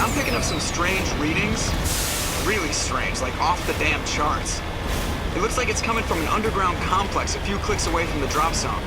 I'm picking up some strange readings. Really strange, like off the damn charts. It looks like it's coming from an underground complex a few clicks away from the drop zone.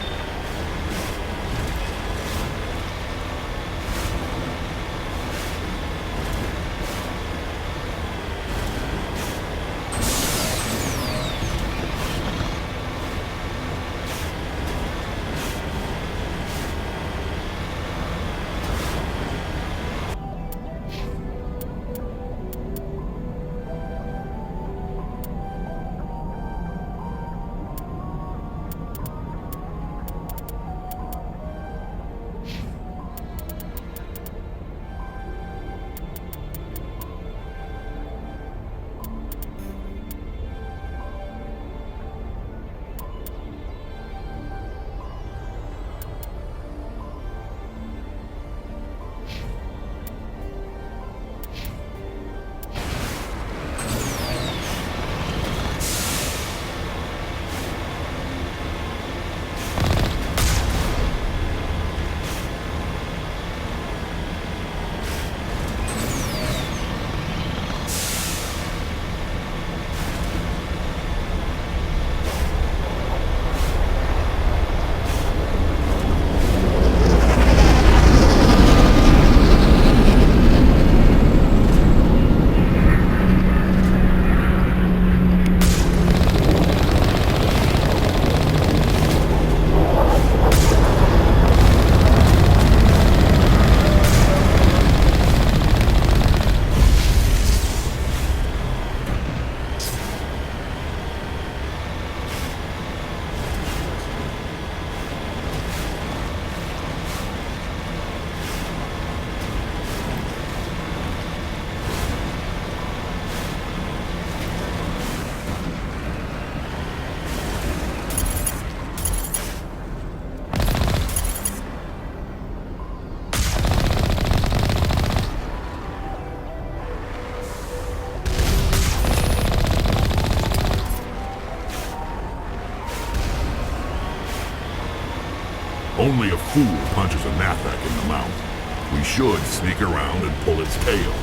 Only a fool punches a Nathak in the mouth. We should sneak around and pull its tail.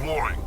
exploring.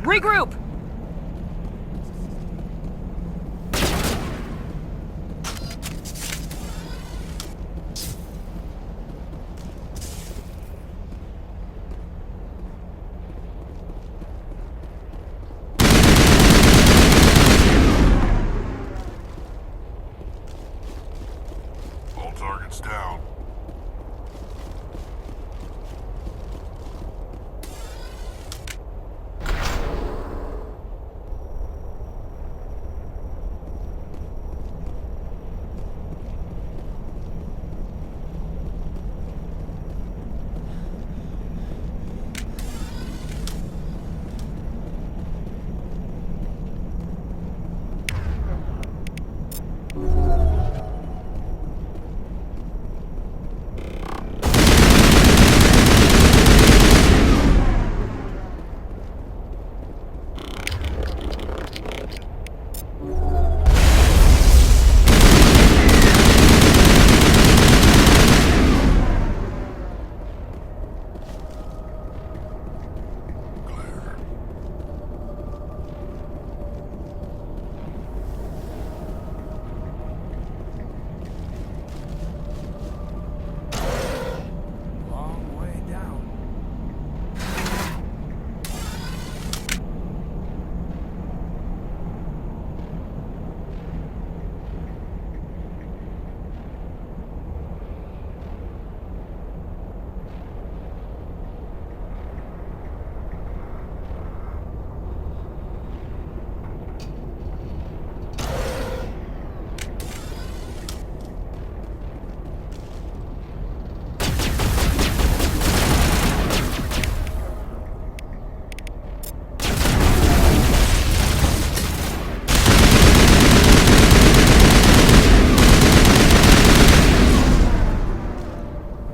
Regroup! All targets down.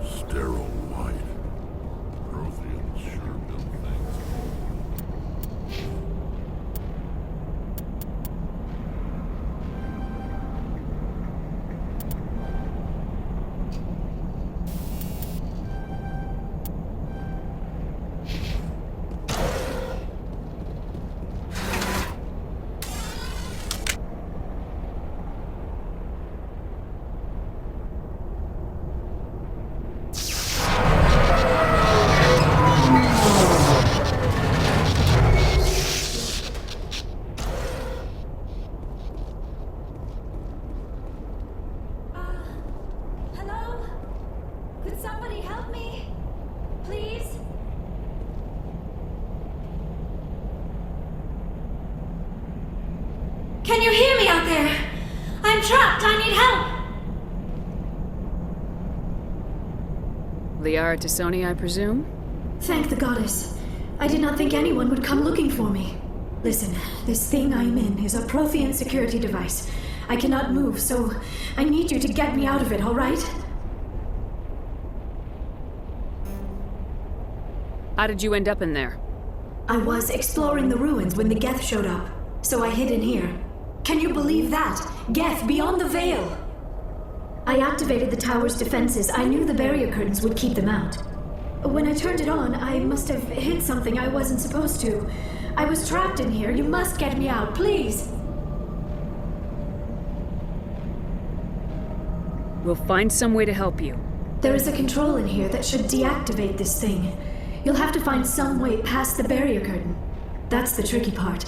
Sterile white. Protheans sure built things. Hello? Could somebody help me? Please? Can you hear me out there? I'm trapped. I need help. Liara Tassoni, I presume? Thank the goddess. I did not think anyone would come looking for me. Listen, this thing I'm in is a Prothean security device. I cannot move, so I need you to get me out of it, all right? How did you end up in there? I was exploring the ruins when the geth showed up, so I hid in here. Can you believe that? Geth beyond the veil! I activated the tower's defenses. I knew the barrier curtains would keep them out. When I turned it on, I must have hit something I wasn't supposed to. I was trapped in here. You must get me out, please! We'll find some way to help you. There is a control in here that should deactivate this thing. You'll have to find some way past the barrier curtain. That's the tricky part.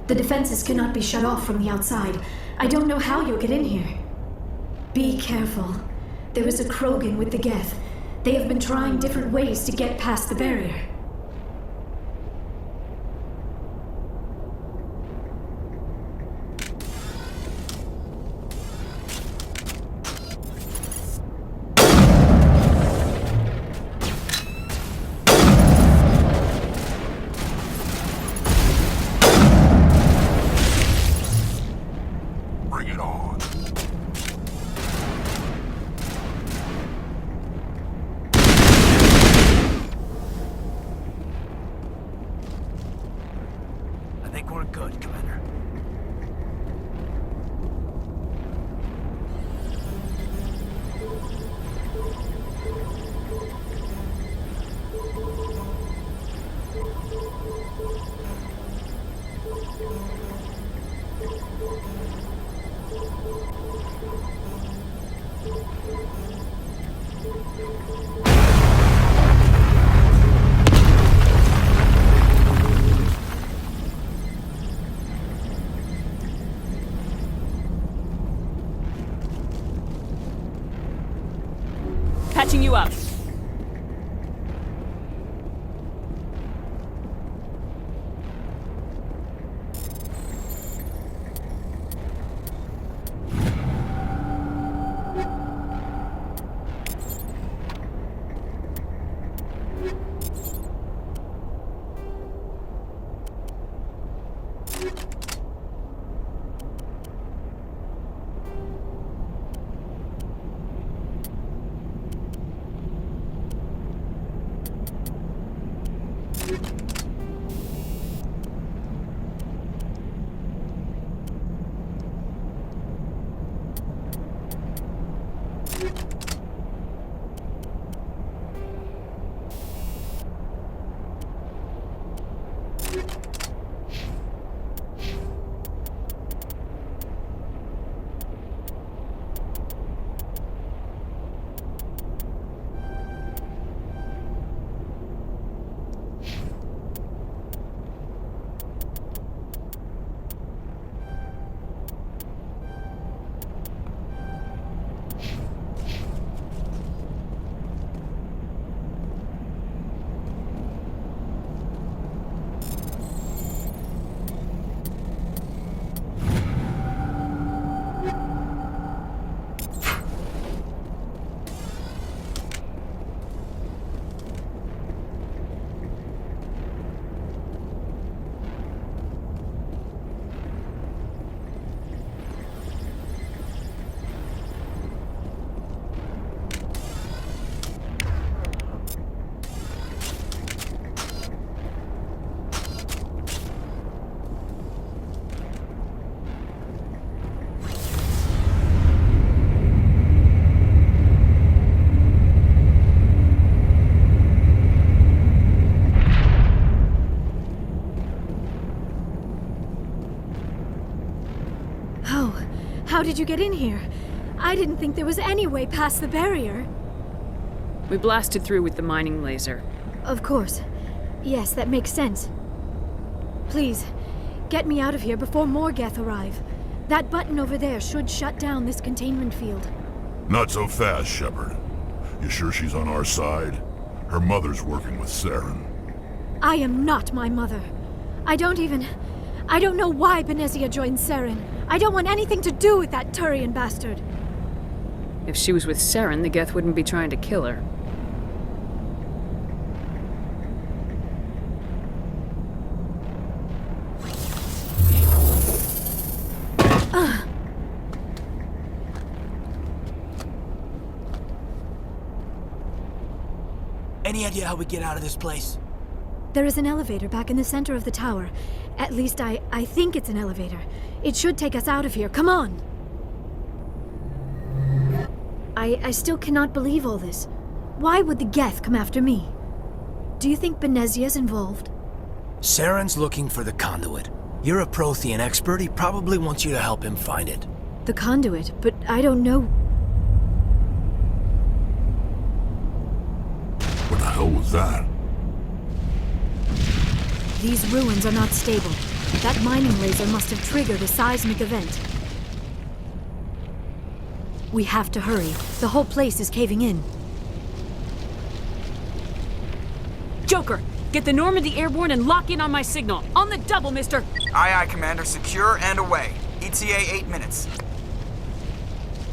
The defenses cannot be shut off from the outside. I don't know how you'll get in here. Be careful. There is a Krogan with the geth. They have been trying different ways to get past the barrier. Bring it on. I think we're good, Commander. patching you up. How did you get in here? I didn't think there was any way past the barrier. We blasted through with the mining laser. Of course. Yes, that makes sense. Please, get me out of here before more geth arrive. That button over there should shut down this containment field. Not so fast, Shepard. You sure she's on our side? Her mother's working with Saren. I am not my mother. I don't know why Benezia joined Saren. I don't want anything to do with that Turian bastard. If she was with Saren, the geth wouldn't be trying to kill her. Any idea how we get out of this place? There is an elevator back in the center of the tower. At least I think it's an elevator. It should take us out of here. Come on! I still cannot believe all this. Why would the geth come after me? Do you think Benezia's involved? Saren's looking for the conduit. You're a Prothean expert. He probably wants you to help him find it. The conduit, but I don't know. What the hell was that? These ruins are not stable. That mining laser must have triggered a seismic event. We have to hurry. The whole place is caving in. Joker, get the Normandy airborne and lock in on my signal. On the double, mister! Aye, aye, Commander. Secure and away. ETA 8 minutes.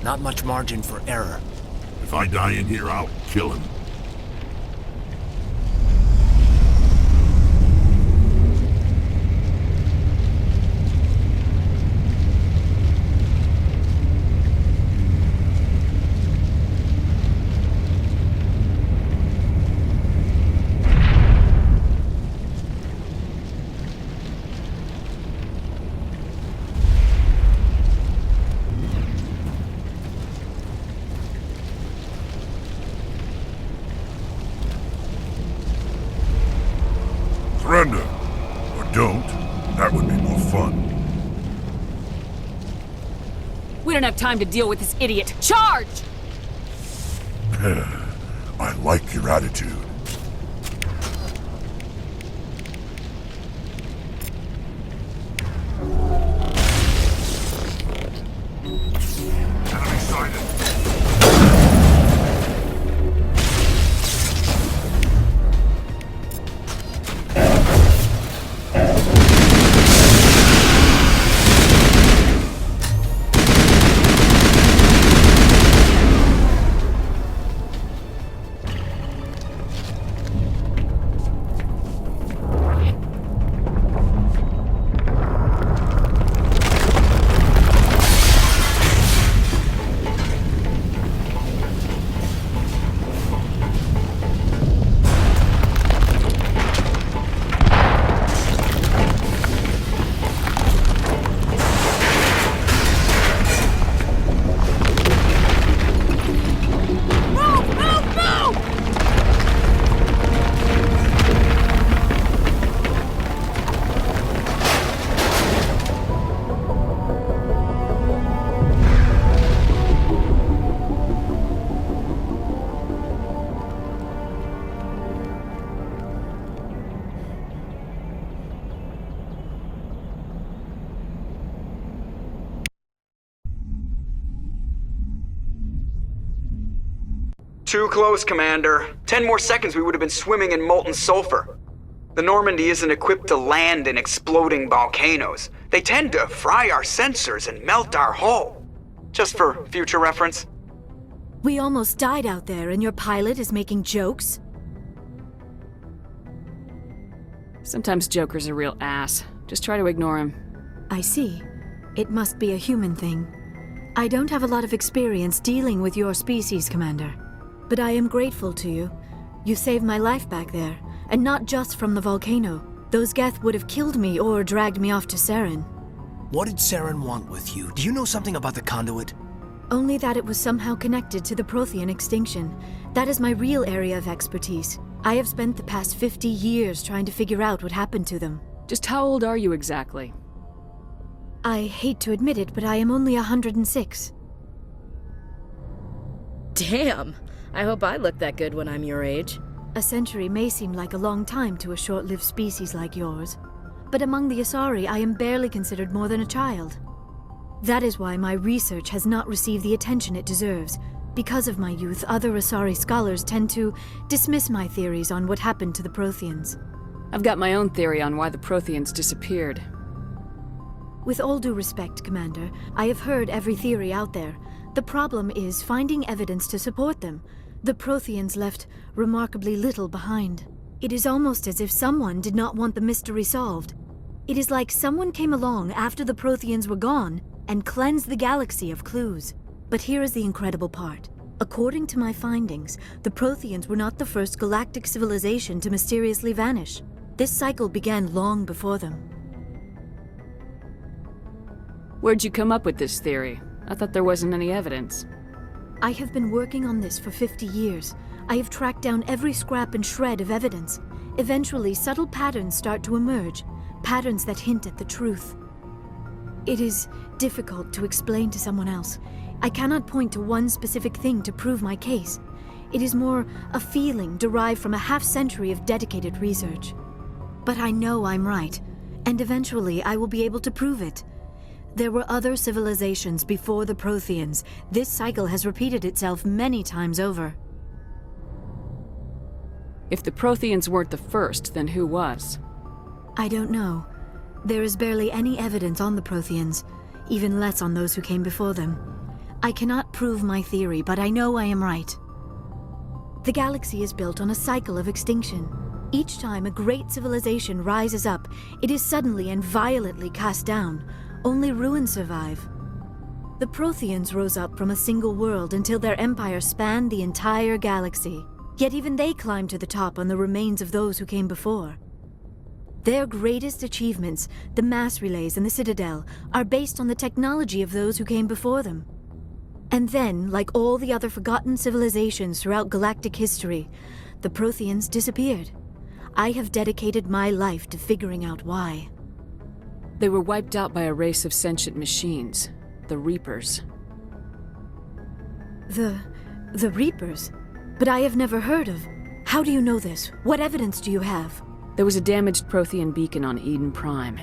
Not much margin for error. If I die in here, I'll kill him. Surrender. Or don't. That would be more fun. We don't have time to deal with this idiot. Charge! I like your attitude. Enemy sighted. Too close, Commander. 10 more seconds we would have been swimming in molten sulfur. The Normandy isn't equipped to land in exploding volcanoes. They tend to fry our sensors and melt our hull. Just for future reference. We almost died out there and your pilot is making jokes? Sometimes Joker's a real ass. Just try to ignore him. I see. It must be a human thing. I don't have a lot of experience dealing with your species, Commander. But I am grateful to you. You saved my life back there, and not just from the volcano. Those geth would have killed me or dragged me off to Saren. What did Saren want with you? Do you know something about the conduit? Only that it was somehow connected to the Prothean extinction. That is my real area of expertise. I have spent the past 50 years trying to figure out what happened to them. Just how old are you exactly? I hate to admit it, but I am only 106. Damn! I hope I look that good when I'm your age. A century may seem like a long time to a short-lived species like yours, but among the Asari I am barely considered more than a child. That is why my research has not received the attention it deserves. Because of my youth, other Asari scholars tend to dismiss my theories on what happened to the Protheans. I've got my own theory on why the Protheans disappeared. With all due respect, Commander, I have heard every theory out there. The problem is finding evidence to support them. The Protheans left remarkably little behind. It is almost as if someone did not want the mystery solved. It is like someone came along after the Protheans were gone and cleansed the galaxy of clues. But here is the incredible part. According to my findings, the Protheans were not the first galactic civilization to mysteriously vanish. This cycle began long before them. Where'd you come up with this theory? I thought there wasn't any evidence. I have been working on this for 50 years. I have tracked down every scrap and shred of evidence. Eventually, subtle patterns start to emerge, patterns that hint at the truth. It is difficult to explain to someone else. I cannot point to one specific thing to prove my case. It is more a feeling derived from a half-century of dedicated research. But I know I'm right, and eventually I will be able to prove it. There were other civilizations before the Protheans. This cycle has repeated itself many times over. If the Protheans weren't the first, then who was? I don't know. There is barely any evidence on the Protheans, even less on those who came before them. I cannot prove my theory, but I know I am right. The galaxy is built on a cycle of extinction. Each time a great civilization rises up, it is suddenly and violently cast down. Only ruins survive. The Protheans rose up from a single world until their empire spanned the entire galaxy. Yet even they climbed to the top on the remains of those who came before. Their greatest achievements, the mass relays and the Citadel, are based on the technology of those who came before them. And then, like all the other forgotten civilizations throughout galactic history, the Protheans disappeared. I have dedicated my life to figuring out why. They were wiped out by a race of sentient machines, the Reapers. The Reapers? But I have never heard of. How do you know this? What evidence do you have? There was a damaged Prothean beacon on Eden Prime.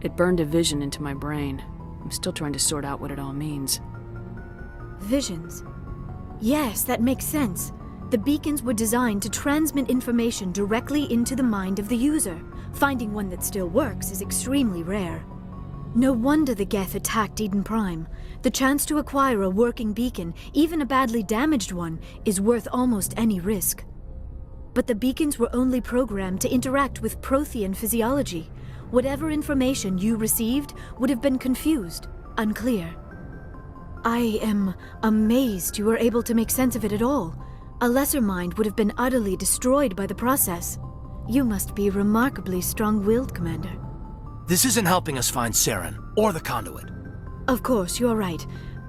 It burned a vision into my brain. I'm still trying to sort out what it all means. Visions. Yes, that makes sense. The beacons were designed to transmit information directly into the mind of the user. Finding one that still works is extremely rare. No wonder the geth attacked Eden Prime. The chance to acquire a working beacon, even a badly damaged one, is worth almost any risk. But the beacons were only programmed to interact with Prothean physiology. Whatever information you received would have been confused, unclear. I am amazed you were able to make sense of it at all. A lesser mind would have been utterly destroyed by the process. You must be remarkably strong-willed, Commander. This isn't helping us find Saren, or the conduit. Of course, you are right.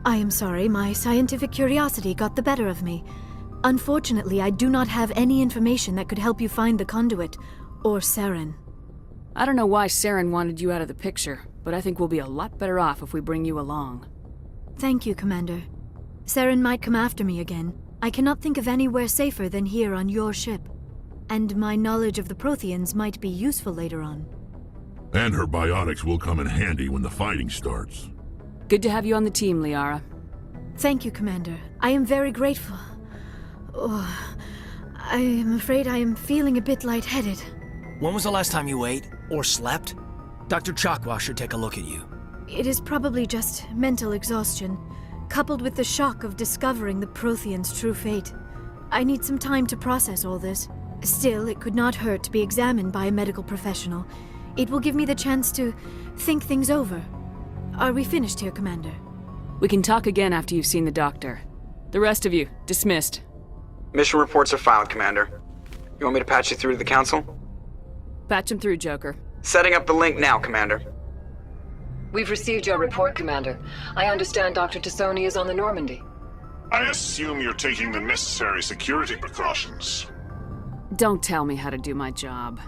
I am sorry, my scientific curiosity got the better of me. Unfortunately, I do not have any information that could help you find the conduit, or Saren. I don't know why Saren wanted you out of the picture, but I think we'll be a lot better off if we bring you along. Thank you, Commander. Saren might come after me again. I cannot think of anywhere safer than here on your ship. And my knowledge of the Protheans might be useful later on. And her biotics will come in handy when the fighting starts. Good to have you on the team, Liara. Thank you, Commander. I am very grateful. Oh, I am afraid I am feeling a bit lightheaded. When was the last time you ate or slept? Dr. Chakwa should take a look at you. It is probably just mental exhaustion, coupled with the shock of discovering the Prothean's true fate. I need some time to process all this. Still, it could not hurt to be examined by a medical professional. It will give me the chance to think things over. Are we finished here, Commander? We can talk again after you've seen the doctor. The rest of you, dismissed. Mission reports are filed, Commander. You want me to patch you through to the Council? Patch him through, Joker. Setting up the link now, Commander. We've received your report, Commander. I understand Dr. Tassoni is on the Normandy. I assume you're taking the necessary security precautions. Don't tell me how to do my job.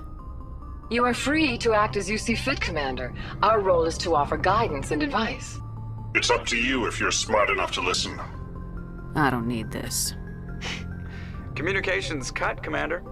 You are free to act as you see fit, Commander. Our role is to offer guidance and advice. It's up to you if you're smart enough to listen. I don't need this. Communications cut, Commander.